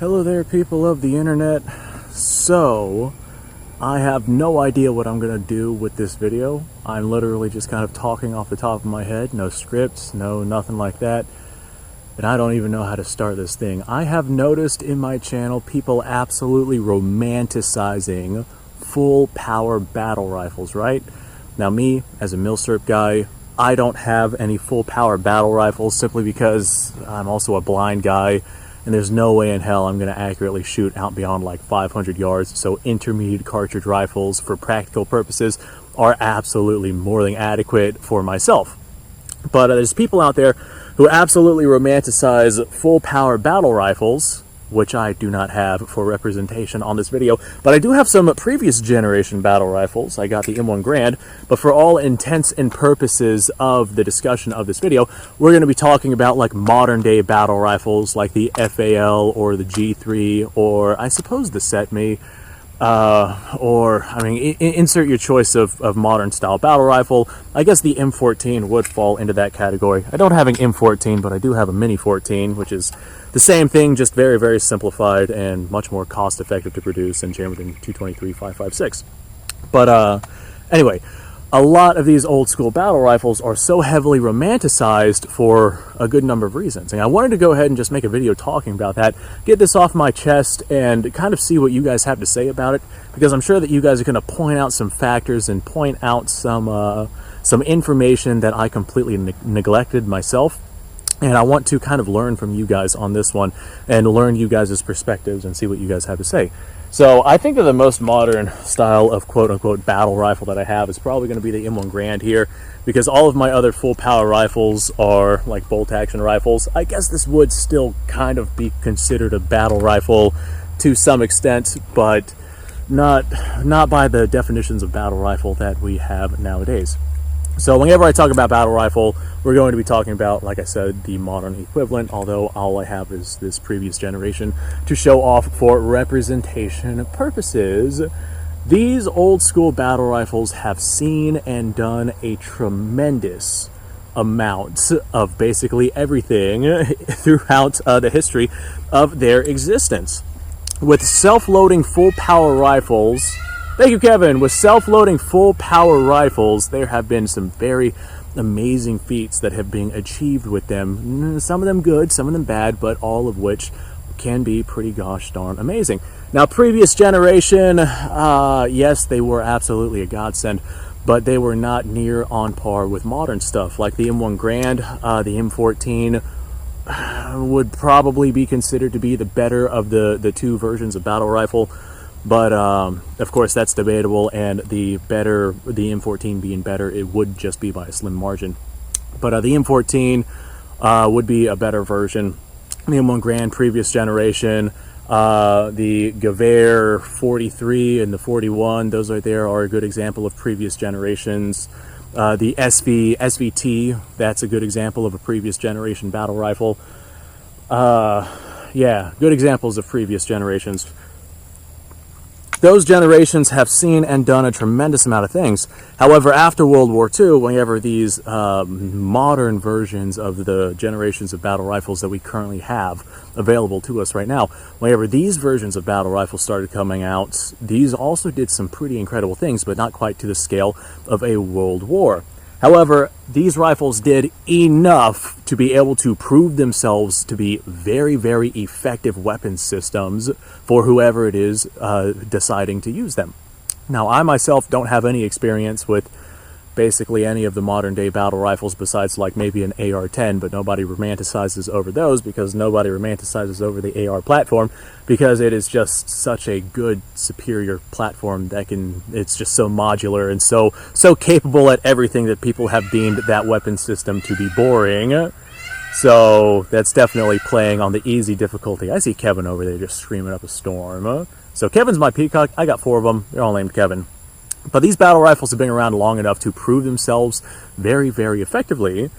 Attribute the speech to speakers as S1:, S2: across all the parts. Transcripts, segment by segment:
S1: Hello there, people of the internet. So, I have no idea what I'm going to do with this video. I'm literally just kind of talking off the top of my head. No scripts, nothing like that. And I don't even know how to start this thing. I have noticed in my channel people absolutely romanticizing full power battle rifles, right? Now me, as a milsurp guy, I don't have any full power battle rifles simply because I'm also a blind guy. And there's no way in hell I'm going to accurately shoot out beyond like 500 yards. So intermediate cartridge rifles, for practical purposes, are absolutely more than adequate for myself. But there's people out there who absolutely romanticize full power battle rifles, which I do not have for representation on this video. But I do have some previous generation battle rifles. I got the M1 Grand, but for all intents and purposes of the discussion of this video, we're going to be talking about like modern day battle rifles like the FAL or the G3 or I suppose the Setme. Or, I mean, insert your choice of modern style battle rifle. I guess the M14 would fall into that category. I don't have an M14, but I do have a Mini 14, which is the same thing, just very, very simplified and much more cost effective to produce and jammed in 223-556. But, anyway, a lot of these old school battle rifles are so heavily romanticized for a good number of reasons. And I wanted to go ahead and just make a video talking about that, get this off my chest, and kind of see what you guys have to say about it, because I'm sure that you guys are going to point out some factors and point out some information that I completely neglected myself. And I want to kind of learn from you guys on this one and learn you guys' perspectives and see what you guys have to say. So I think that the most modern style of quote-unquote battle rifle that I have is probably going to be the M1 Grand here, because all of my other full power rifles are like bolt action rifles. I guess this would still kind of be considered a battle rifle to some extent, but not by the definitions of battle rifle that we have nowadays. So whenever I talk about battle rifle, we're going to be talking about, like I said, the modern equivalent, although all I have is this previous generation to show off for representation purposes. These old school battle rifles have seen and done a tremendous amount of basically everything throughout the history of their existence. With self-loading full power rifles, thank you, Kevin. With self-loading full power rifles, there have been some very amazing feats that have been achieved with them. Some of them good, some of them bad, but all of which can be pretty gosh darn amazing. Now, previous generation, yes, they were absolutely a godsend, but they were not near on par with modern stuff. Like the M1 Grand, the M14 would probably be considered to be the better of the two versions of battle rifle. But, of course, that's debatable, and the M14 being better, it would just be by a slim margin. But the M14 would be a better version. The M1 Grand, previous generation, the Gewehr 43 and the 41, those right there are a good example of previous generations. The SVT, that's a good example of a previous generation battle rifle. Yeah, good examples of previous generations. Those generations have seen and done a tremendous amount of things. However, after World War II, whenever these modern versions of the generations of battle rifles that we currently have available to us right now, whenever these versions of battle rifles started coming out, these also did some pretty incredible things, but not quite to the scale of a world war. However, these rifles did enough to be able to prove themselves to be very, very effective weapon systems for whoever it is deciding to use them. Now, I myself don't have any experience with basically any of the modern day battle rifles besides like maybe an AR-10, but nobody romanticizes over those because nobody romanticizes over the AR platform because it is just such a good, superior platform that it's just so modular and so capable at everything that people have deemed that weapon system to be boring. So that's definitely playing on the easy difficulty. I see Kevin over there just screaming up a storm. So Kevin's my peacock. I got 4 of them. They're all named Kevin. But these battle rifles have been around long enough to prove themselves very, very effectively.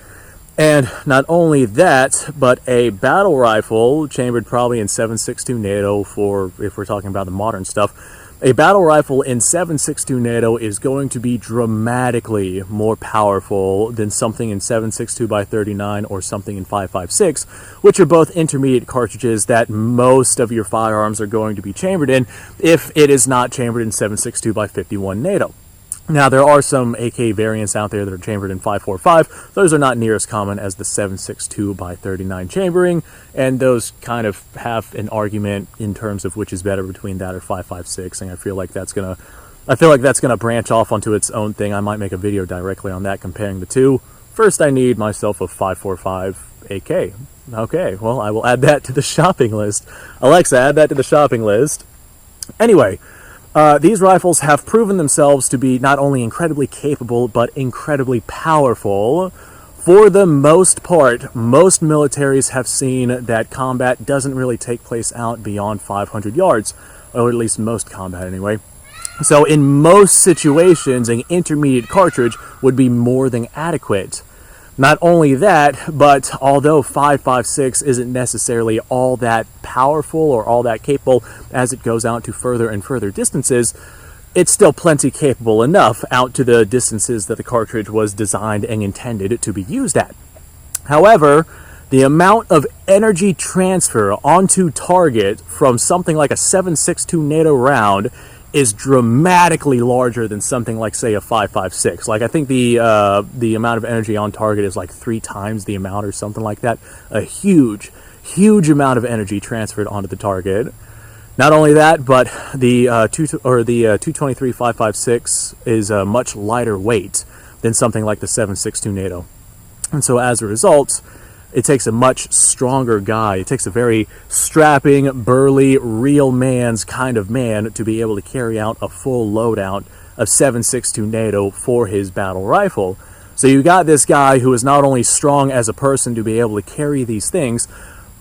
S1: And not only that, but a battle rifle chambered probably in 7.62 NATO, for if we're talking about the modern stuff, A battle rifle in 7.62 NATO is going to be dramatically more powerful than something in 7.62 by 39 or something in 5.56, which are both intermediate cartridges that most of your firearms are going to be chambered in if it is not chambered in 7.62 by 51 NATO. Now, there are some AK variants out there that are chambered in 5.45. Those are not near as common as the 7.62 by 39 chambering, and those kind of have an argument in terms of which is better between that or 5.56, and I feel like that's gonna branch off onto its own thing. I might make a video directly on that, comparing the two. First, I need myself a 5.45 AK. Okay, well, I will add that to the shopping list. Alexa, add that to the shopping list. Anyway, these rifles have proven themselves to be not only incredibly capable, but incredibly powerful. For the most part, most militaries have seen that combat doesn't really take place out beyond 500 yards, or at least most combat anyway. So in most situations, an intermediate cartridge would be more than adequate. Not only that, but although 5.56 isn't necessarily all that powerful or all that capable as it goes out to further and further distances, it's still plenty capable enough out to the distances that the cartridge was designed and intended to be used at. However, the amount of energy transfer onto target from something like a 7.62 NATO round is dramatically larger than something like, say, a 5.56. Like, I think the amount of energy on target is like 3 times the amount or something like that. A huge amount of energy transferred onto the target. Not only that, but the 223 5.56 is a much lighter weight than something like the 7.62 NATO. And so as a result, it takes a much stronger guy. It takes a very strapping, burly, real man's kind of man to be able to carry out a full loadout of 7.62 NATO for his battle rifle. So you got this guy who is not only strong as a person to be able to carry these things,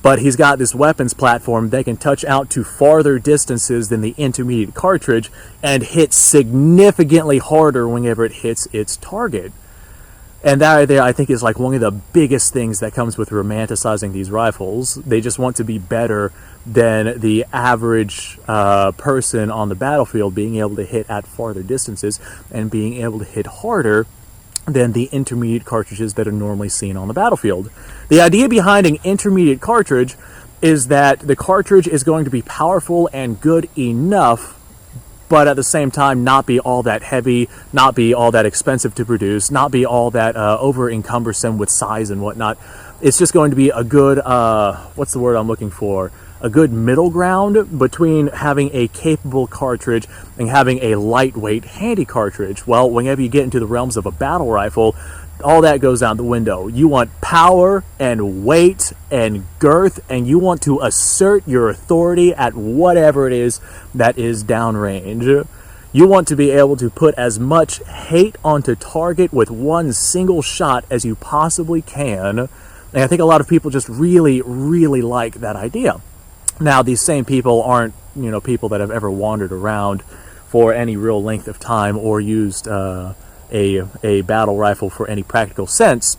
S1: but he's got this weapons platform that can touch out to farther distances than the intermediate cartridge and hit significantly harder whenever it hits its target. And that right there, I think, is like one of the biggest things that comes with romanticizing these rifles. They just want to be better than the average person on the battlefield, being able to hit at farther distances and being able to hit harder than the intermediate cartridges that are normally seen on the battlefield. The idea behind an intermediate cartridge is that the cartridge is going to be powerful and good enough, but at the same time not be all that heavy, not be all that expensive to produce, not be all that over encumbersome with size and whatnot. It's just going to be a good, what's the word I'm looking for? A good middle ground between having a capable cartridge and having a lightweight, handy cartridge. Well, whenever you get into the realms of a battle rifle, all that goes out the window. You want power and weight and girth, and you want to assert your authority at whatever it is that is downrange. You want to be able to put as much hate onto target with one single shot as you possibly can. And I think a lot of people just really like that idea. Now, these same people aren't, people that have ever wandered around for any real length of time or used a battle rifle for any practical sense.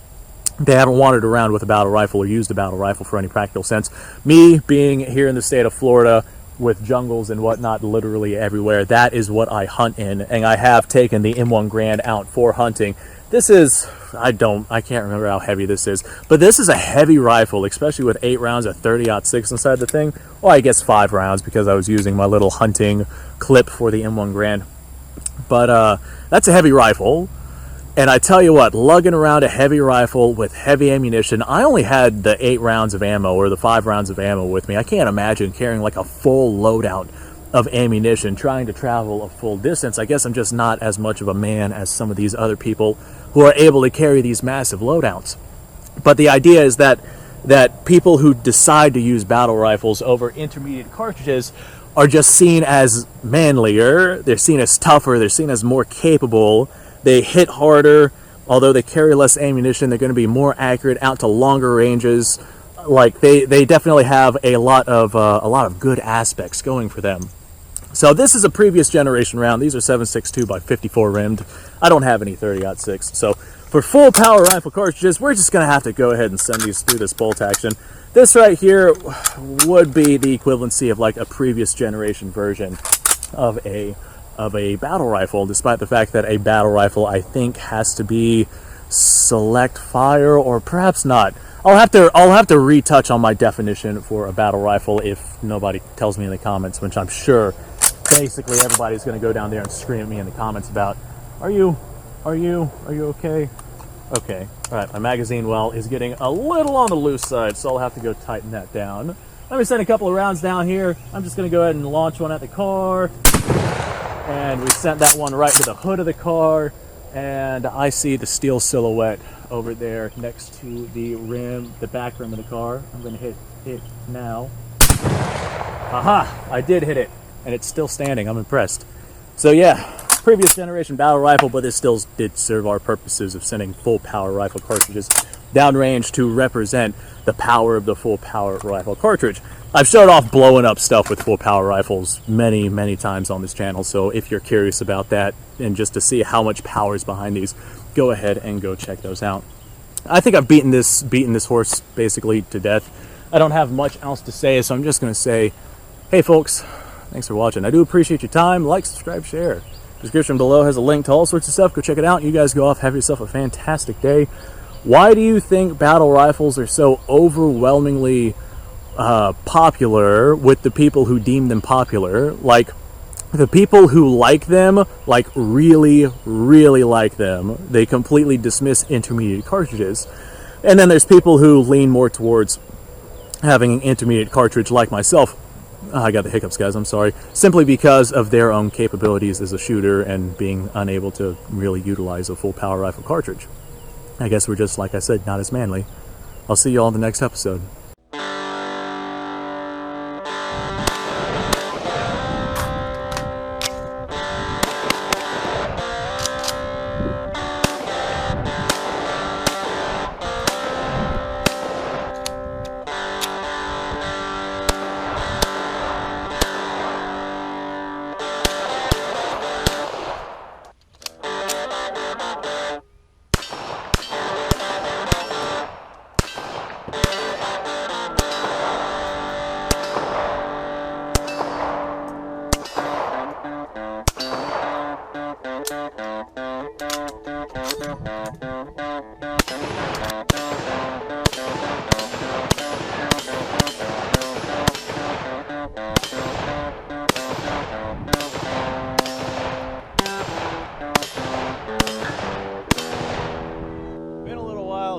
S1: They haven't wandered around with a battle rifle or used a battle rifle for any practical sense. Me, being here in the state of Florida with jungles and whatnot literally everywhere, that is what I hunt in, and I have taken the M1 Grand out for hunting. This is, I can't remember how heavy this is, but this is a heavy rifle, especially with 8 rounds of 30-06 inside the thing. Well, I guess 5 rounds because I was using my little hunting clip for the M1 Grand. But that's a heavy rifle, and I tell you what, lugging around a heavy rifle with heavy ammunition, I only had the 8 rounds of ammo or the 5 rounds of ammo with me. I can't imagine carrying like a full loadout of ammunition trying to travel a full distance. I guess I'm just not as much of a man as some of these other people who are able to carry these massive loadouts. But the idea is that people who decide to use battle rifles over intermediate cartridges are just seen as manlier, they're seen as tougher, they're seen as more capable, they hit harder, although they carry less ammunition, they're going to be more accurate out to longer ranges. Like, they definitely have a lot of good aspects going for them. So this is a previous generation round. These are 7.62 by 54 rimmed. I don't have any 30-06. So for full power rifle cartridges, we're just going to have to go ahead and send these through this bolt action. This right here would be the equivalency of like a previous generation version of a battle rifle, despite the fact that a battle rifle, I think, has to be select fire, or perhaps not. I'll have to retouch on my definition for a battle rifle if nobody tells me in the comments, which I'm sure basically everybody's going to go down there and scream at me in the comments about, are you okay? Okay, all right, my magazine well is getting a little on the loose side, so I'll have to go tighten that down. Let me send a couple of rounds down here. I'm just going to go ahead and launch one at the car. And we sent that one right to the hood of the car. And I see the steel silhouette over there next to the rim, the back rim of the car. I'm going to hit it now. Aha! I did hit it. And it's still standing. I'm impressed. So yeah, previous generation battle rifle, but this still did serve our purposes of sending full power rifle cartridges downrange to represent the power of the full power rifle cartridge. I've showed off blowing up stuff with full power rifles many times on this channel, so if you're curious about that and just to see how much power is behind these, go ahead and go check those out. I think I've beaten this horse basically to death. I don't have much else to say, so I'm just going to say, hey folks, thanks for watching. I do appreciate your time. Like, subscribe, share. Description below has a link to all sorts of stuff. Go check it out. You guys go off, have yourself a fantastic day. Why do you think battle rifles are so overwhelmingly popular with the people who deem them popular? Like, the people who like them, like really like them, they completely dismiss intermediate cartridges. And then there's people who lean more towards having an intermediate cartridge, like myself. I got the hiccups, guys, I'm sorry. Simply because of their own capabilities as a shooter and being unable to really utilize a full power rifle cartridge. I guess we're just, like I said, not as manly. I'll see you all in the next episode.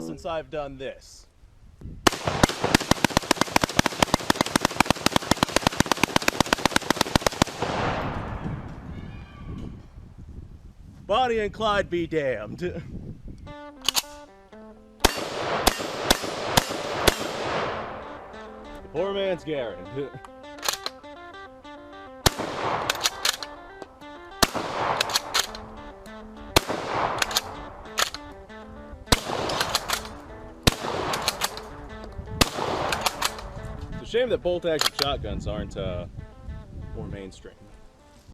S1: Since I've done this. Bonnie and Clyde be damned. Poor man's Garrett. It's a shame that bolt action shotguns aren't more mainstream.